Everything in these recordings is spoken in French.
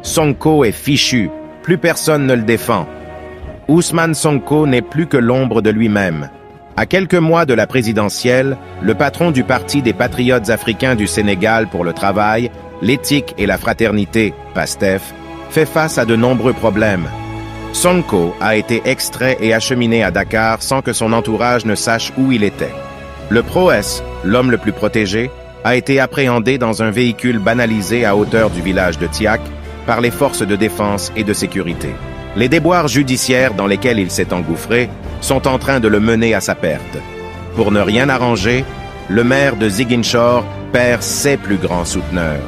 Sonko est fichu, plus personne ne le défend. Ousmane Sonko n'est plus que l'ombre de lui-même. À quelques mois de la présidentielle, le patron du Parti des Patriotes africains du Sénégal pour le travail, l'éthique et la fraternité, PASTEF, fait face à de nombreux problèmes. Sonko a été extrait et acheminé à Dakar sans que son entourage ne sache où il était. Le PROES, l'homme le plus protégé, a été appréhendé dans un véhicule banalisé à hauteur du village de Tiak par les forces de défense et de sécurité. Les déboires judiciaires dans lesquels il s'est engouffré sont en train de le mener à sa perte. Pour ne rien arranger, le maire de Ziguinchor perd ses plus grands souteneurs.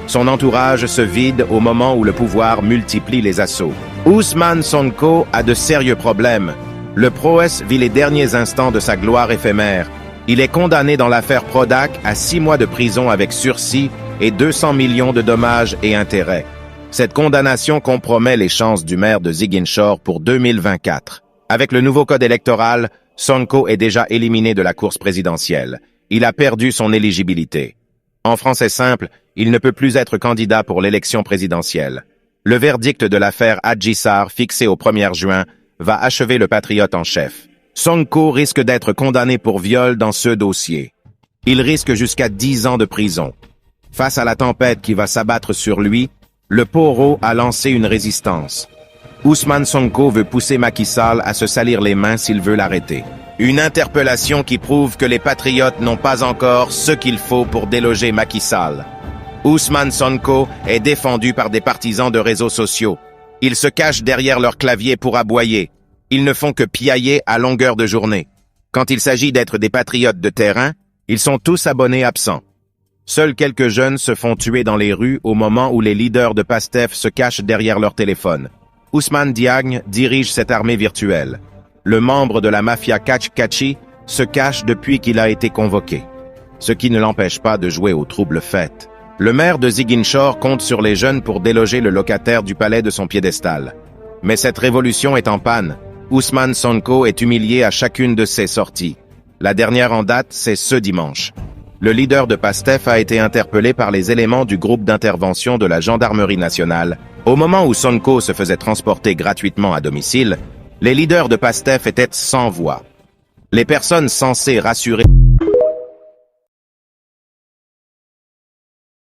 Son entourage se vide au moment où le pouvoir multiplie les assauts. Ousmane Sonko a de sérieux problèmes. Le PROES vit les derniers instants de sa gloire éphémère. Il est condamné dans l'affaire Prodac à 6 mois de prison avec sursis et 200 millions de dommages et intérêts. Cette condamnation compromet les chances du maire de Ziguinchor pour 2024. Avec le nouveau code électoral, Sonko est déjà éliminé de la course présidentielle. Il a perdu son éligibilité. En français simple, il ne peut plus être candidat pour l'élection présidentielle. Le verdict de l'affaire Adji Sarr, fixé au 1er juin, va achever le patriote en chef. Sonko risque d'être condamné pour viol dans ce dossier. Il risque jusqu'à 10 ans de prison. Face à la tempête qui va s'abattre sur lui, le Poro a lancé une résistance. Ousmane Sonko veut pousser Macky Sall à se salir les mains s'il veut l'arrêter. Une interpellation qui prouve que les patriotes n'ont pas encore ce qu'il faut pour déloger Macky Sall. Ousmane Sonko est défendu par des partisans de réseaux sociaux. Ils se cachent derrière leur clavier pour aboyer. Ils ne font que piailler à longueur de journée. Quand il s'agit d'être des patriotes de terrain, ils sont tous abonnés absents. Seuls quelques jeunes se font tuer dans les rues au moment où les leaders de PASTEF se cachent derrière leur téléphone. Ousmane Diagne dirige cette armée virtuelle. Le membre de la mafia Kach-Kachi se cache depuis qu'il a été convoqué, ce qui ne l'empêche pas de jouer aux troubles fêtes. Le maire de Ziguinchor compte sur les jeunes pour déloger le locataire du palais de son piédestal. Mais cette révolution est en panne. Ousmane Sonko est humilié à chacune de ses sorties. La dernière en date, c'est ce dimanche. Le leader de PASTEF a été interpellé par les éléments du groupe d'intervention de la gendarmerie nationale. Au moment où Sonko se faisait transporter gratuitement à domicile, les leaders de PASTEF étaient sans voix. Les personnes censées rassurer